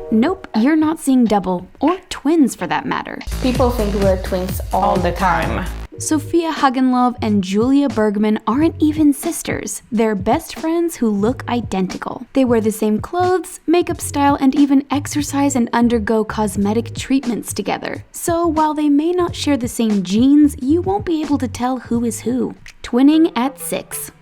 Nope, you're not seeing double, or twins for that matter. People think we're twins all the time. Sofia Hagenlöv and Julia Bergman aren't even sisters. They're best friends who look identical. They wear the same clothes, makeup style, and even exercise and undergo cosmetic treatments together. So while they may not share the same genes, you won't be able to tell who is who. Twinning at 6.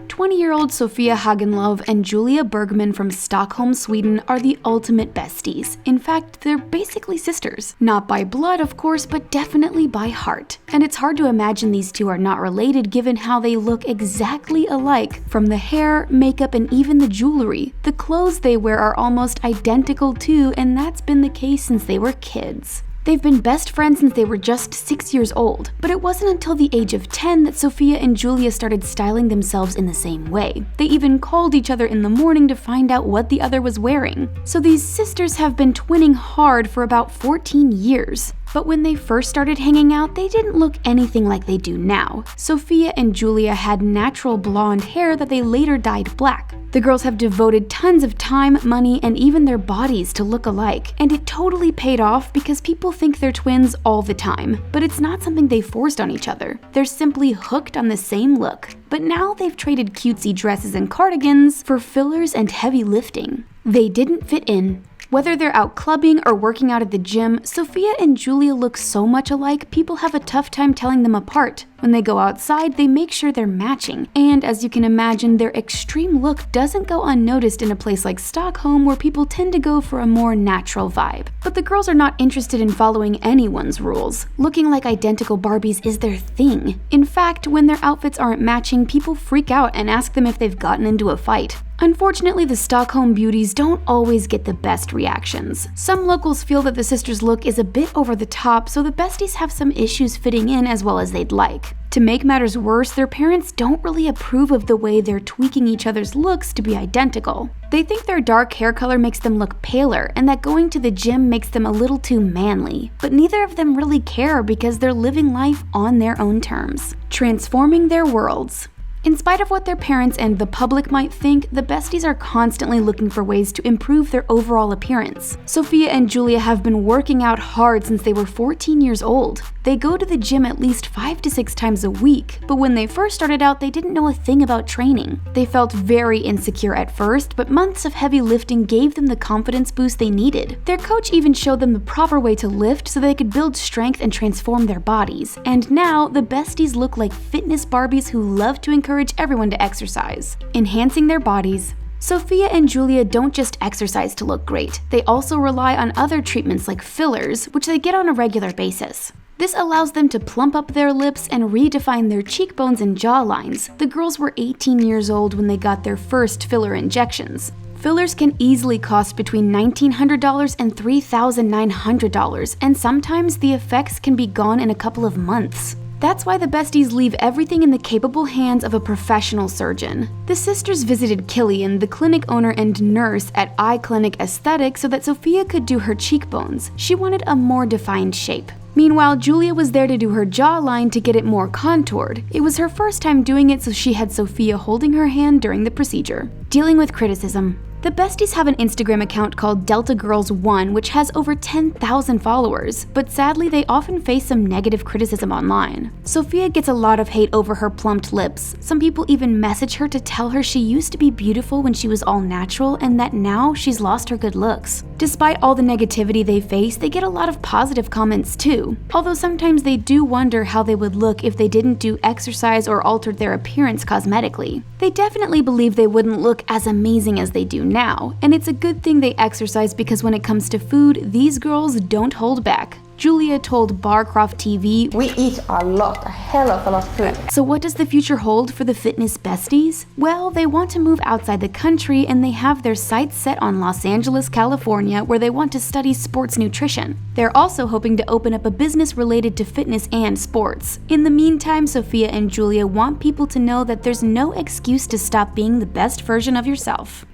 20-year-old Sofia Hagenlöv and Julia Bergman from Stockholm, Sweden are the ultimate besties. In fact, they're basically sisters. Not by blood, of course, but definitely by heart. And it's hard to imagine these two are not related given how they look exactly alike. From the hair, makeup, and even the jewelry. The clothes they wear are almost identical too, and that's been the case since they were kids. They've been best friends since they were just 6 years old, but it wasn't until the age of 10 that Sofia and Julia started styling themselves in the same way. They even called each other in the morning to find out what the other was wearing. So these sisters have been twinning hard for about 14 years. But when they first started hanging out, they didn't look anything like they do now. Sofia and Julia had natural blonde hair that they later dyed black. The girls have devoted tons of time, money, and even their bodies to look alike. And it totally paid off because people think they're twins all the time. But it's not something they forced on each other. They're simply hooked on the same look. But now they've traded cutesy dresses and cardigans for fillers and heavy lifting. They didn't fit in. Whether they're out clubbing or working out at the gym, Sofia and Julia look so much alike, people have a tough time telling them apart. When they go outside, they make sure they're matching. And as you can imagine, their extreme look doesn't go unnoticed in a place like Stockholm where people tend to go for a more natural vibe. But the girls are not interested in following anyone's rules. Looking like identical Barbies is their thing. In fact, when their outfits aren't matching, people freak out and ask them if they've gotten into a fight. Unfortunately, the Stockholm beauties don't always get the best reactions. Some locals feel that the sisters' look is a bit over the top, so the besties have some issues fitting in as well as they'd like. To make matters worse, their parents don't really approve of the way they're tweaking each other's looks to be identical. They think their dark hair color makes them look paler and that going to the gym makes them a little too manly. But neither of them really care because they're living life on their own terms. Transforming their worlds. In spite of what their parents and the public might think, the besties are constantly looking for ways to improve their overall appearance. Sofia and Julia have been working out hard since they were 14 years old. They go to the gym at least 5 to 6 times a week, but when they first started out, they didn't know a thing about training. They felt very insecure at first, but months of heavy lifting gave them the confidence boost they needed. Their coach even showed them the proper way to lift so they could build strength and transform their bodies. And now, the besties look like fitness Barbies who love to encourage everyone to exercise, enhancing their bodies. Sofia and Julia don't just exercise to look great, they also rely on other treatments like fillers, which they get on a regular basis. This allows them to plump up their lips and redefine their cheekbones and jawlines. The girls were 18 years old when they got their first filler injections. Fillers can easily cost between $1,900 and $3,900, and sometimes the effects can be gone in a couple of months. That's why the besties leave everything in the capable hands of a professional surgeon. The sisters visited Killian, the clinic owner and nurse at Eye Clinic Aesthetics, so that Sofia could do her cheekbones. She wanted a more defined shape. Meanwhile, Julia was there to do her jawline to get it more contoured. It was her first time doing it, so she had Sofia holding her hand during the procedure. Dealing with criticism. The besties have an Instagram account called DeltaGirls1, which has over 10,000 followers, but sadly they often face some negative criticism online. Sofia gets a lot of hate over her plumped lips. Some people even message her to tell her she used to be beautiful when she was all natural and that now she's lost her good looks. Despite all the negativity they face, they get a lot of positive comments too, although sometimes they do wonder how they would look if they didn't do exercise or altered their appearance cosmetically. They definitely believe they wouldn't look as amazing as they do now, and it's a good thing they exercise because when it comes to food, these girls don't hold back. Julia told Barcroft TV, "We eat a lot, a hell of a lot of food." So what does the future hold for the fitness besties? Well, they want to move outside the country and they have their sights set on Los Angeles, California, where they want to study sports nutrition. They're also hoping to open up a business related to fitness and sports. In the meantime, Sofia and Julia want people to know that there's no excuse to stop being the best version of yourself.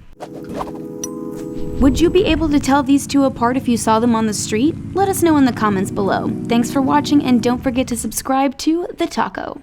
Would you be able to tell these two apart if you saw them on the street? Let us know in the comments below. Thanks for watching and don't forget to subscribe to The Taco.